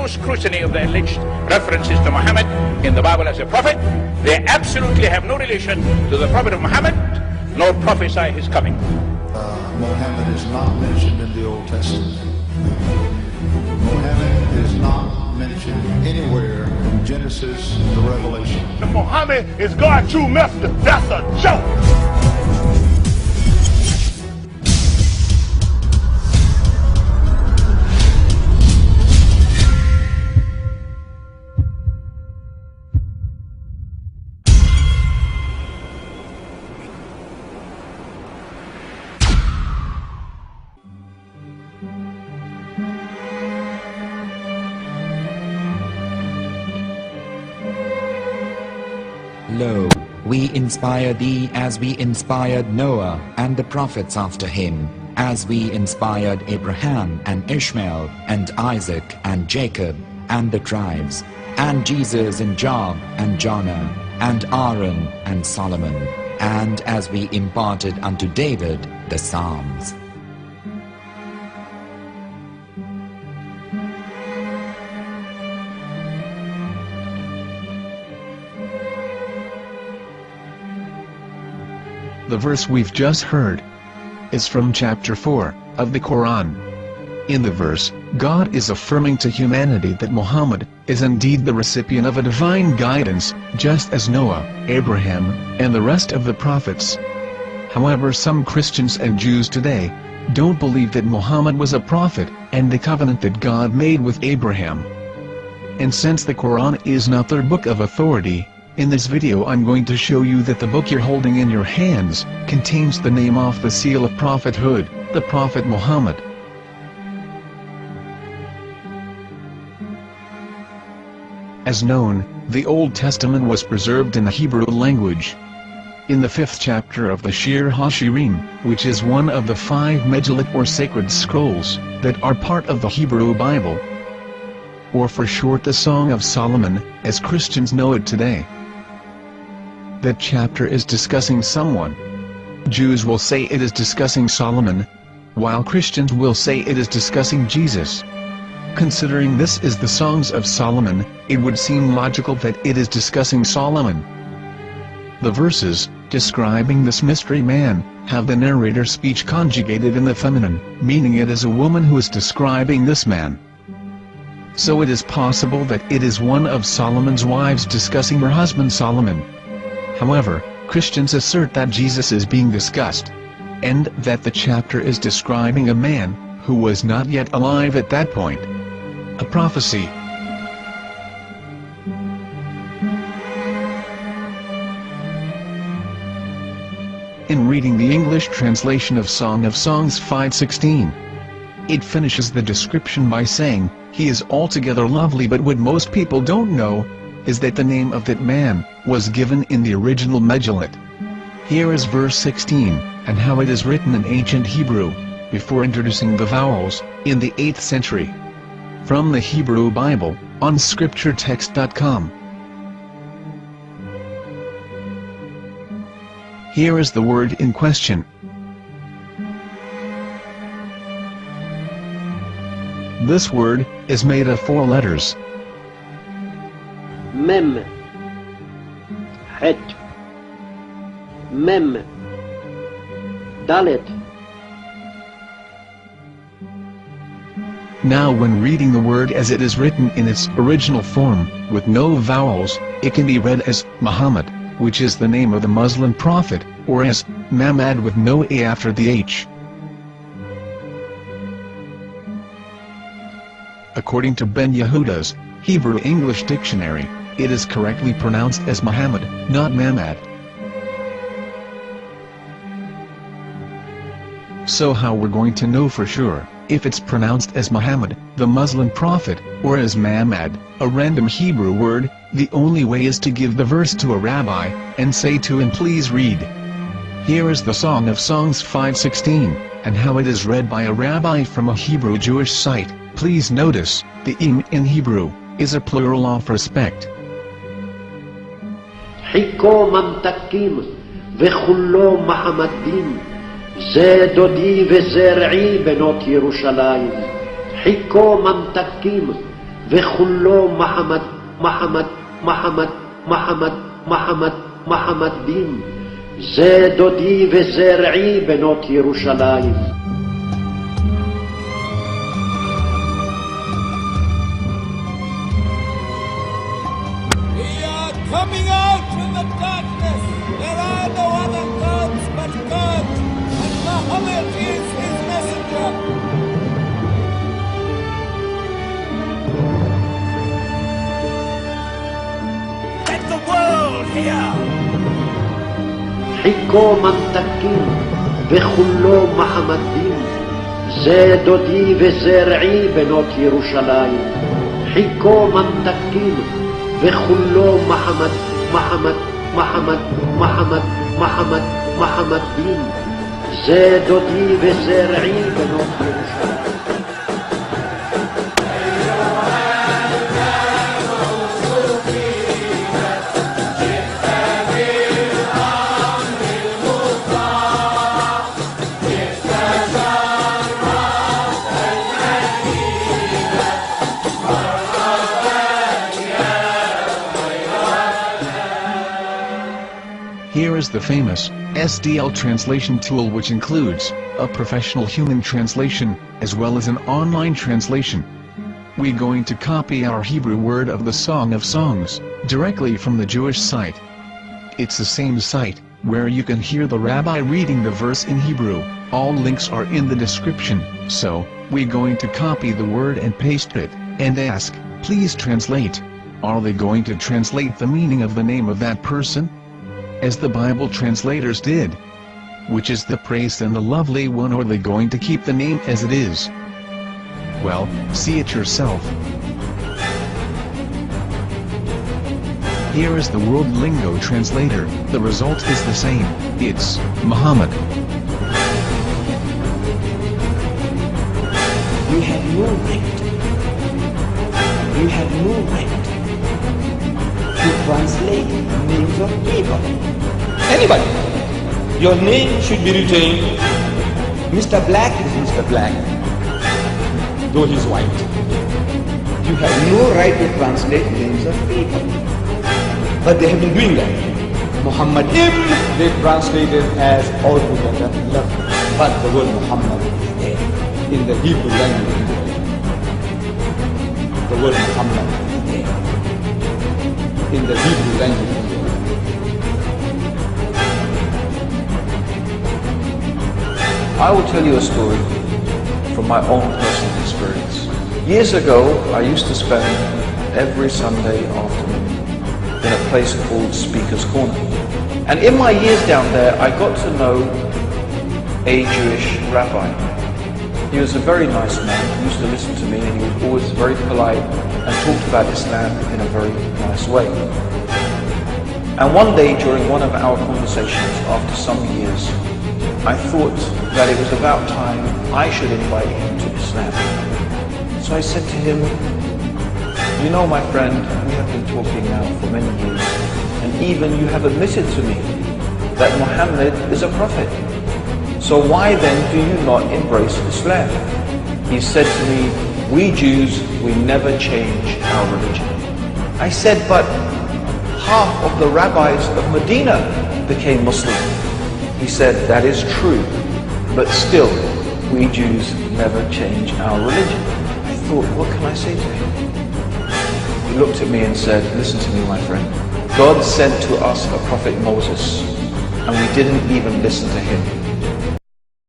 no scrutiny of the alleged references to Muhammad in the Bible as a prophet, they absolutely have no relation to the prophet of Muhammad, nor prophesy his coming. Muhammad is not mentioned in the Old Testament. Muhammad is not mentioned anywhere from Genesis to Revelation. Muhammad is God's true messenger. That's a joke. Lo, we inspire thee as we inspired Noah and the prophets after him, as we inspired Abraham and Ishmael and Isaac and Jacob and the tribes, and Jesus and Job and Jonah and Aaron and Solomon, and as we imparted unto David the Psalms. The verse we've just heard is from chapter 4 of the Quran. In the verse, God is affirming to humanity that Muhammad is indeed the recipient of a divine guidance, just as Noah, Abraham, and the rest of the prophets. However, some Christians and Jews today don't believe that Muhammad was a prophet and the covenant that God made with Abraham. And since the Quran is not their book of authority, in this video I'm going to show you that the book you're holding in your hands contains the name off the seal of prophethood, the Prophet Muhammad. As known, the Old Testament was preserved in the Hebrew language. In the 5th chapter of the Shir HaShirim, which is one of the 5 Megillat or sacred scrolls that are part of the Hebrew Bible, or for short the Song of Solomon, as Christians know it today. That chapter is discussing someone. Jews will say it is discussing Solomon, while Christians will say it is discussing Jesus. Considering this is the Songs of Solomon, it would seem logical that it is discussing Solomon. The verses, describing this mystery man, have the narrator's speech conjugated in the feminine, meaning it is a woman who is describing this man. So it is possible that it is one of Solomon's wives discussing her husband Solomon. However, Christians assert that Jesus is being discussed, and that the chapter is describing a man who was not yet alive at that point. A prophecy. In reading the English translation of Song of Songs 5:16, it finishes the description by saying, "He is altogether lovely," but what most people don't know is that the name of that man was given in the original Megillat. Here is verse 16, and how it is written in ancient Hebrew, before introducing the vowels, in the 8th century. From the Hebrew Bible, on scripturetext.com. Here is the word in question. This word is made of 4 letters. Mem, Het, Mem, Dalet. Now when reading the word as it is written in its original form, with no vowels, it can be read as Muhammad, which is the name of the Muslim prophet, or as Mamad with no A after the H. According to Ben Yehuda's Hebrew English Dictionary, it is correctly pronounced as Muhammad, not Mamad. So how we're going to know for sure if it's pronounced as Muhammad, the Muslim prophet, or as Mamad, a random Hebrew word? The only way is to give the verse to a rabbi, and say to him, "Please read." Here is the Song of Songs 5:16, and how it is read by a rabbi from a Hebrew Jewish site. Please notice, the im in Hebrew is a plural of respect. Hiko mamtakim vechullo Mahamadim ze dodi vezer'i benot Yerushalayim. Hiko mamtakim וכולו מחמד, מחמד, מחמד, מחמד, מחמד, מחמד דין. זה דודי וזה רעי בנות ירושלים. Coming out from the darkness, there are no other gods but God, and Muhammad is his messenger. Let the world hear. חיכו ממתקים וכולו מחמד דין. זה דודי וזה רעי בנות ירושלים. חיכו ממתקים וכולו מחמד, מחמד, מחמד, מחמד, מחמד, מחמד דין. זה דודי וזה רעי בנות ירושלים. Here is the famous SDL translation tool, which includes a professional human translation, as well as an online translation. We're going to copy our Hebrew word of the Song of Songs, directly from the Jewish site. It's the same site, where you can hear the rabbi reading the verse in Hebrew. All links are in the description, so, we're going to copy the word and paste it, and ask, please translate. Are they going to translate the meaning of the name of that person? As the Bible translators did. Which is the praised and the lovely one, or are they going to keep the name as it is? Well, see it yourself. Here is the World Lingo Translator. The result is the same. It's Muhammad. You have no right. You have no right to translate names of people. Anybody. Your name should be retained. Mr. Black is Mr. Black, though he's white. You have no right to translate names of people. But they have been doing that. Muhammad they translated as altogether lovely. But the word Muhammad is there in the Hebrew language. The word Muhammad is there in the Hebrew language. I will tell you a story from my own personal experience. Years ago, I used to spend every Sunday afternoon in a place called Speaker's Corner. And in my years down there, I got to know a Jewish rabbi. He was a very nice man. He used to listen to me, and he was always very polite and talked about Islam in a very nice way. And one day, during one of our conversations, after some years, I thought that it was about time I should invite him to Islam. So I said to him, you know, my friend, we have been talking now for many years, and even you have admitted to me that Muhammad is a prophet. So why then do you not embrace Islam? He said to me, we Jews, we never change our religion. I said, but half of the rabbis of Medina became Muslim. He said, that is true, but still, we Jews never change our religion. I thought, what can I say to him? He looked at me and said, listen to me, my friend. God sent to us a prophet Moses, and we didn't even listen to him.